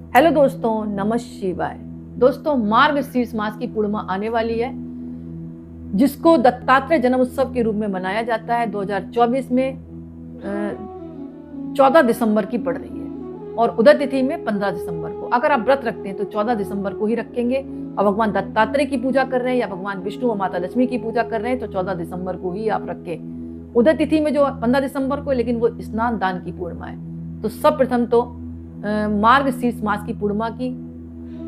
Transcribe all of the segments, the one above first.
Hello दोस्तों, नमः शिवाय। दोस्तों, मार्गशीर्ष मास की पूर्णिमा आने वाली है, जिसको दत्तात्रेय जन्म उत्सव के रूप में मनाया जाता है। 2024 में 14 दिसंबर की पड़ रही है और उदय तिथि में 15 दिसंबर को। अगर आप व्रत रखते हैं तो 14 दिसंबर को ही रखेंगे, और भगवान दत्तात्रेय की पूजा कर रहे हैं या भगवान विष्णु और माता लक्ष्मी की पूजा कर रहे हैं तो 14 दिसंबर को ही आप रखें। उदय तिथि में जो 15 दिसंबर को, लेकिन वो स्नान दान की पूर्णिमा है। तो सब प्रथम तो मार्गशीर्ष मास की पूर्णिमा की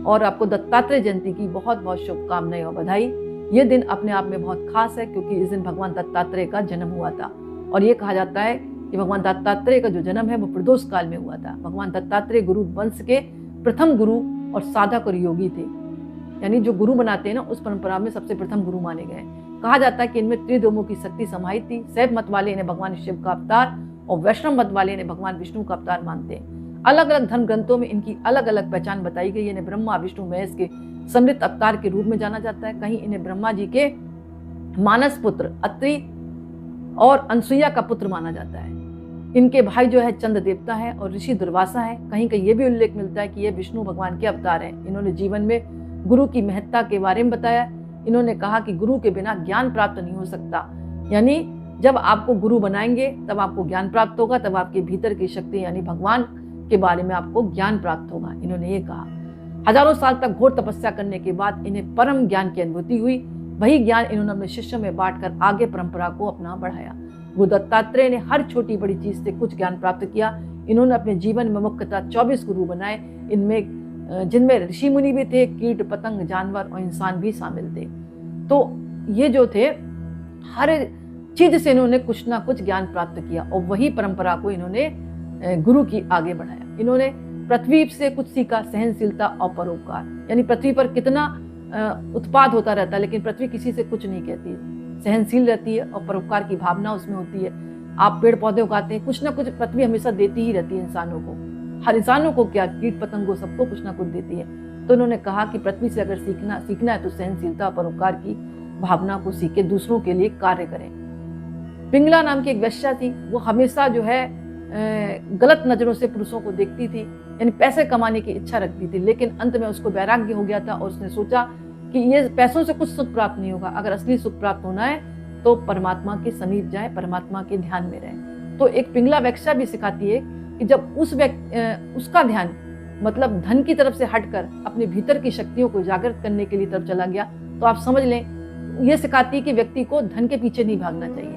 और आपको दत्तात्रेय जयंती की बहुत बहुत शुभकामनाएं और बधाई। ये दिन अपने आप में बहुत खास है, क्योंकि इस दिन भगवान दत्तात्रेय का जन्म हुआ था। और ये कहा जाता है कि भगवान दत्तात्रेय का जो जन्म है वो प्रदोष काल में हुआ था। भगवान दत्तात्रेय गुरु वंश के प्रथम गुरु और साधक और योगी थे, यानी जो गुरु बनाते हैं ना, उस परंपरा में सबसे प्रथम गुरु माने गए। कहा जाता है कि इनमें त्रिदोमों की शक्ति समाहित थी। शैव मत वाले इन्हें भगवान शिव का अवतार और वैष्णव मत वाले इन्हें भगवान विष्णु का अवतार मानते हैं। अलग अलग धर्म ग्रंथों में इनकी अलग अलग पहचान बताई गई है। इन्हें ब्रह्मा विष्णु महेश के समृद्ध अवतार के रूप में जाना जाता है। कहीं इन्हें ब्रह्मा जी के मानस पुत्र अत्रि और अनसुईया का पुत्र माना जाता है। इनके भाई जो है चंद्र देवता है और ऋषि दुर्वासा है। कहीं कहीं ये भी उल्लेख मिलता है कि ये विष्णु भगवान के अवतार हैं। इन्होंने जीवन में गुरु की महत्ता के बारे में बताया। इन्होंने कहा कि गुरु के बिना ज्ञान प्राप्त नहीं हो सकता, यानी जब आपको गुरु बनाएंगे तब आपको ज्ञान प्राप्त होगा, तब आपके भीतर की शक्ति यानी भगवान के बारे में आपको ज्ञान प्राप्त होगा। इन्होंने ये कहा। हजारों साल तक घोर तपस्या करने के बाद इन्हें परम ज्ञान की अनुभूति हुई। वही ज्ञान इन्होंने अपने शिष्यों में बांटकर आगे परंपरा को अपना बढ़ाया। गुरु दत्तात्रेय ने हर छोटी बड़ी चीज से कुछ ज्ञान प्राप्त किया। इन्होंने अपने जीवन में मुख्यतः 24 गुरु बनाए, जिनमें ऋषि मुनि भी थे, कीट पतंग जानवर और इंसान भी शामिल थे। तो ये जो थे, हर चीज से इन्होंने कुछ ना कुछ ज्ञान प्राप्त किया और वही परंपरा को इन्होंने गुरु की आगे बढ़ाया। इन्होंने पृथ्वी से कुछ सीखा, सहनशीलता और परोपकार। यानी पृथ्वी पर कितना उत्पाद होता रहता है, लेकिन पृथ्वी किसी से कुछ नहीं कहती है, सहनशील रहती है और परोपकार की भावना उसमें होती है। आप पेड़ पौधे उगाते हैं, कुछ ना कुछ पृथ्वी हमेशा देती ही रहती है इंसानों को। हर इंसानों को क्या, कीट पतंगों सबको कुछ ना कुछ देती है। तो उन्होंने कहा कि पृथ्वी से अगर सीखना है तो सहनशीलता और परोपकार की भावना को सीखे, दूसरों के लिए कार्य करें। पिंगला नाम की एक वेश्या थी, वो हमेशा जो है गलत नजरों से पुरुषों को देखती थी, यानी पैसे कमाने की इच्छा रखती थी। लेकिन अंत में उसको वैराग्य हो गया था और उसने सोचा कि ये पैसों से कुछ सुख प्राप्त नहीं होगा। अगर असली सुख प्राप्त होना है तो परमात्मा के समीप जाए, परमात्मा के ध्यान में रहे। तो एक पिंगला वेश्या भी सिखाती है कि जब उसका ध्यान मतलब धन की तरफ से हटकर अपने भीतर की शक्तियों को जागृत करने के लिए तरफ चला गया, तो आप समझ लें, ये सिखाती है कि व्यक्ति को धन के पीछे नहीं भागना चाहिए।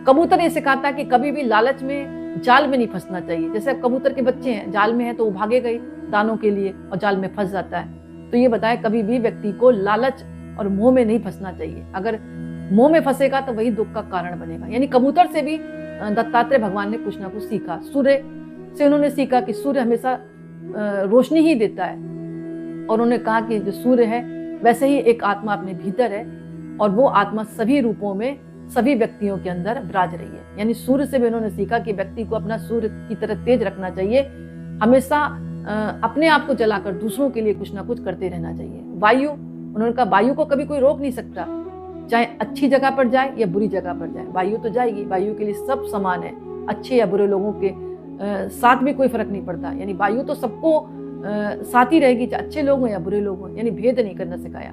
कबूतर ये सिखाता है कि कभी भी लालच में, जाल में नहीं फंसना चाहिए। जैसे कबूतर के बच्चे हैं, जाल में है तो वो भागेगा ही दानों के लिए और जाल में फंस जाता है। तो ये बताए कभी भी व्यक्ति को लालच और मोह में नहीं फंसना चाहिए। अगर मोह में फंसेगा तो वही दुख का कारण बनेगा। यानी कबूतर से भी दत्तात्रेय भगवान ने कुछ ना कुछ सीखा। सूर्य से उन्होंने सीखा कि सूर्य हमेशा रोशनी ही देता है, और उन्होंने कहा कि जो सूर्य है वैसे ही एक आत्मा अपने भीतर है और वो आत्मा सभी रूपों में सभी व्यक्तियों के अंदर विराज रही है। यानी सूर्य से भी उन्होंने सीखा कि व्यक्ति को अपना सूर्य की तरह तेज रखना चाहिए, हमेशा अपने आप को जलाकर दूसरों के लिए कुछ ना कुछ करते रहना चाहिए। वायु, उन्होंने कहा वायु को कभी कोई रोक नहीं सकता, चाहे अच्छी जगह पर जाए या बुरी जगह पर जाए, वायु तो जाएगी। वायु के लिए सब समान है, अच्छे या बुरे लोगों के साथ भी कोई फर्क नहीं पड़ता। यानी वायु तो सबको साथ ही रहेगी, चाहे अच्छे लोग हों या बुरे लोग हों। यानी भेद नहीं करना सिखाया।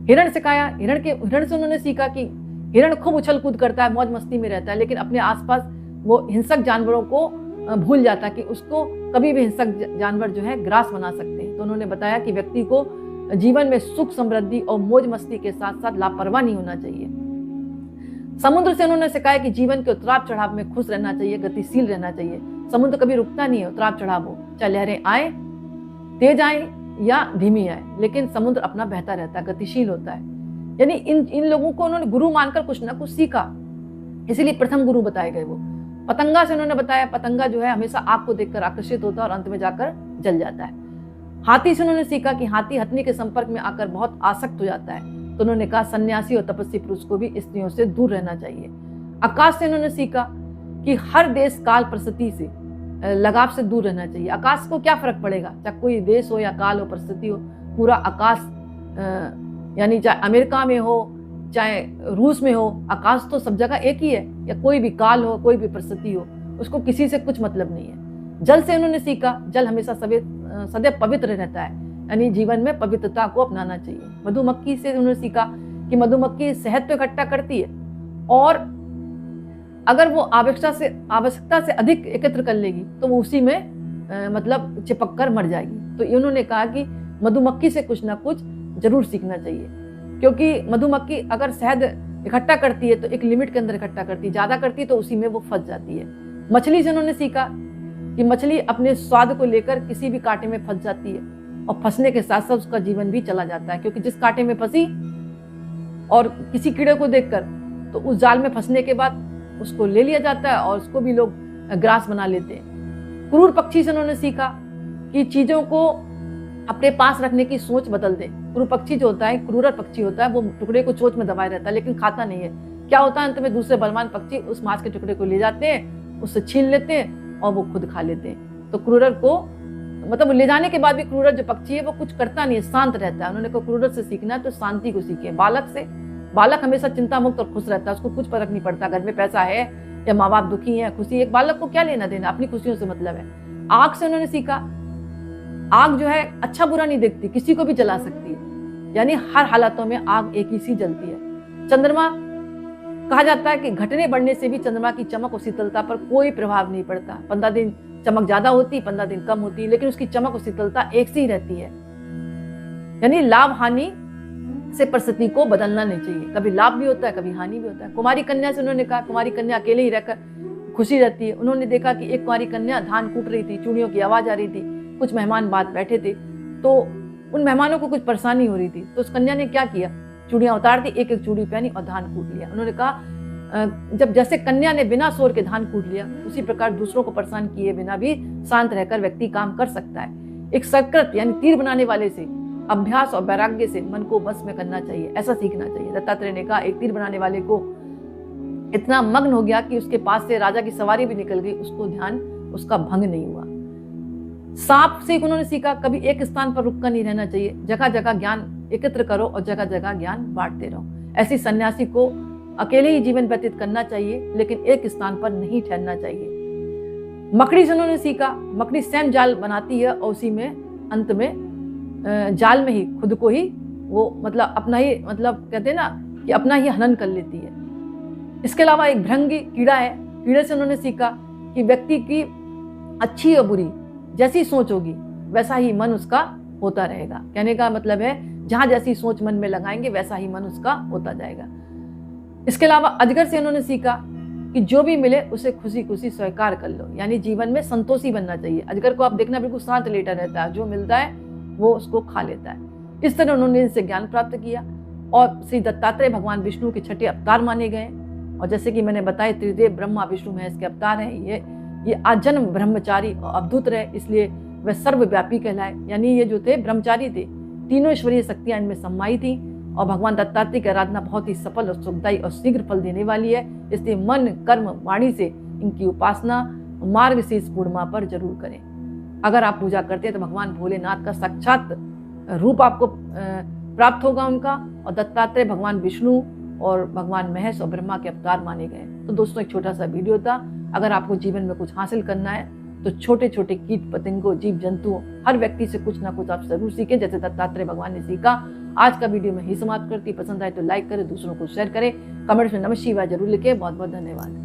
हिरण सिखाया, हिरण से उन्होंने सीखा कि हिरण खूब उछल कूद करता है, मौज मस्ती में रहता है, लेकिन अपने आसपास वो हिंसक जानवरों को भूल जाता है कि उसको कभी भी हिंसक जानवर जो है ग्रास बना सकते हैं। तो उन्होंने बताया कि व्यक्ति को जीवन में सुख समृद्धि और मौज मस्ती के साथ साथ लापरवाह नहीं होना चाहिए। समुद्र से उन्होंने सिखाया कि जीवन के उतराव चढ़ाव में खुश रहना चाहिए, गतिशील रहना चाहिए। समुद्र कभी रुकता नहीं है, उतराव चढ़ाव हो, चाहे लहरें आए, तेज आए या धीमी आए, लेकिन समुद्र अपना बहता रहता है, गतिशील होता है। यानी इन लोगों को उन्होंने गुरु मानकर कुछ ना कुछ सीखा, इसीलिए प्रथम गुरु बताए गए वो। पतंगा से उन्होंने बताया, पतंगा जो है हमेशा आग को देखकर आकर्षित होता है और अंत में जाकर जल जाता है। हाथी से उन्होंने सीखा कि हाथी हथनी के संपर्क में आकर बहुत आसक्त हो जाता है। तो उन्होंने कहा सन्यासी और तपस्वी पुरुष को भी स्त्रियों से दूर रहना चाहिए। आकाश से उन्होंने सीखा कि हर देश काल परिस्थिति से लगाव से दूर रहना चाहिए। आकाश को क्या फर्क पड़ेगा, चाहे कोई देश हो या काल हो, परिस्थिति हो, पूरा आकाश यानी चाहे अमेरिका में हो चाहे रूस में हो, आकाश तो सब जगह एक ही है। या कोई भी काल हो, कोई भी परिस्थिति हो, उसको किसी से कुछ मतलब नहीं है। जल से उन्होंने सीखा, जल हमेशा सदैव पवित्र रहता है, यानी जीवन में पवित्रता को अपनाना चाहिए। मधुमक्खी से उन्होंने सीखा कि मधुमक्खी शहद तो इकट्ठा करती है और अगर वो आवश्यकता से अधिक एकत्र कर लेगी तो वो उसी में मतलब चिपक कर मर जाएगी। तो उन्होंने कहा कि मधुमक्खी से कुछ ना कुछ जरूर सीखना चाहिए, क्योंकि मधुमक्खी अगर शहद इकट्ठा करती है तो एक लिमिट के अंदर इकट्ठा करती है, ज्यादा करती है तो उसी में वो फंस जाती है। मछली से उन्होंने सीखा कि मछली अपने स्वाद को लेकर किसी भी कांटे में फंस जाती है और फंसने के साथ साथ उसका जीवन भी चला जाता है, क्योंकि जिस कांटे में फंसी और किसी कीड़े को देखकर तो उस जाल में फंसने के बाद उसको ले लिया जाता है और उसको भी लोग ग्रास बना लेते हैं। क्रूर पक्षी से उन्होंने सीखा कि चीजों को अपने पास रखने की सोच बदल दे। क्रूर पक्षी जो होता है, क्रूरर पक्षी होता है, वो टुकड़े को चोंच में दबाए रहता है लेकिन खाता नहीं है। क्या होता है, अंत में दूसरे बलवान पक्षी उस मांस के टुकड़े को ले जाते हैं, उससे छीन लेते हैं और वो खुद खा लेते हैं। तो क्रूरर को मतलब ले जाने के बाद भी क्रूरर जो पक्षी है वो कुछ करता नहीं है, शांत रहता है। उन्होंने कहा क्रूरर से सीखना है तो शांति को सीखे। बालक हमेशा चिंता मुक्त और खुश रहता है, उसको कुछ फर्क नहीं पड़ता घर में पैसा है या माँ बाप दुखी है, खुशी। एक बालक को क्या लेना देना, अपनी खुशियों से मतलब है। आग से उन्होंने सीखा, आग जो है अच्छा बुरा नहीं देखती, किसी को भी जला सकती है, यानी हर हालातों में आग एक ही सी जलती है। चंद्रमा कहा जाता है कि घटने बढ़ने से भी चंद्रमा की चमक और शीतलता पर कोई प्रभाव नहीं पड़ता। 15 दिन चमक ज्यादा होती, 15 दिन कम होती, लेकिन उसकी चमक और शीतलता एक सी रहती है। यानी लाभ हानि से परिस्थिति को बदलना नहीं चाहिए, कभी लाभ भी होता है कभी हानि भी होता है। कुमारी कन्या से उन्होंने कहा, कुमारी कन्या अकेले ही रहकर खुशी रहती है। उन्होंने देखा कि एक कुमारी कन्या धान कूट रही थी, चूड़ियों की आवाज आ रही थी, कुछ मेहमान बात बैठे थे, तो उन मेहमानों को कुछ परेशानी हो रही थी। तो उस कन्या ने क्या किया, चूड़ियां उतार दी, एक एक चूड़ी पहनी और धान कूट लिया। उन्होंने कहा जब जैसे कन्या ने बिना शोर के धान कूट लिया, उसी प्रकार दूसरों को परेशान किए बिना भी शांत रहकर व्यक्ति काम कर सकता है। एक सकृत यानी तीर बनाने वाले से, अभ्यास और वैराग्य से मन को बस में करना चाहिए, ऐसा सीखना चाहिए। दत्तात्रेय ने कहा एक तीर बनाने वाले को इतना मग्न हो गया कि उसके पास से राजा की सवारी भी निकल गई, उसको ध्यान उसका भंग नहीं हुआ। सांप से उन्होंने सीखा, कभी एक स्थान पर रुककर नहीं रहना चाहिए, जगह जगह ज्ञान एकत्र करो और जगह जगह ज्ञान बांटते रहो। ऐसी सन्यासी को अकेले ही जीवन व्यतीत करना चाहिए, लेकिन एक स्थान पर नहीं ठहरना चाहिए। मकड़ी से उन्होंने सीखा, मकड़ी स्वयं जाल बनाती है और उसी में अंत में जाल में ही खुद को ही वो मतलब अपना ही मतलब कहते हैं ना कि अपना ही हनन कर लेती है। इसके अलावा एक भृंगी कीड़ा है, कीड़े से उन्होंने सीखा कि व्यक्ति की अच्छी और बुरी जैसी सोच होगी वैसा ही मन उसका होता रहेगा। कहने का मतलब है जहां जैसी सोच मन में लगाएंगे वैसा ही मन उसका होता जाएगा। इसके अलावा अजगर से उन्होंने सीखा कि जो भी मिले उसे खुशी खुशी स्वीकार कर लो, यानी जीवन में संतोषी बनना चाहिए। अजगर को आप देखना बिल्कुल शांत लेटा रहता है, जो मिलता है वो उसको खा लेता है। इस तरह उन्होंने इनसे ज्ञान प्राप्त किया और श्री दत्तात्रेय भगवान विष्णु के छठे अवतार माने गए। और जैसे कि मैंने बताया त्रिदेव ब्रह्मा विष्णु महेश के अवतार हैं। ये आजन्म ब्रह्मचारी और अवधूत रहे, इसलिए वह सर्वव्यापी कहलाए। यानी ये जो थे ब्रह्मचारी थे, तीनों ईश्वरीय शक्तियां इनमें समाई थी और भगवान दत्तात्रेय की आराधना बहुत ही सफल और सुखदायी और शीघ्र फल देने वाली है। इसलिए मन कर्म वाणी से इनकी उपासना मार्गशीर्ष पूर्णिमा पर जरूर करें। अगर आप पूजा करते हैं तो भगवान भोलेनाथ का साक्षात रूप आपको प्राप्त होगा उनका। और दत्तात्रेय भगवान विष्णु और भगवान महेश और ब्रह्मा के अवतार माने गए। तो दोस्तों एक छोटा सा वीडियो था। अगर आपको जीवन में कुछ हासिल करना है तो छोटे छोटे कीट पतंगों जीव जंतुओं हर व्यक्ति से कुछ ना कुछ आप जरूर सीखें, जैसे दत्तात्रेय भगवान ने सीखा। आज का वीडियो में ही समाप्त करती। पसंद आए तो लाइक करें, दूसरों को शेयर करें, कमेंट्स में नमः शिवाय जरूर लिखें। बहुत बहुत धन्यवाद।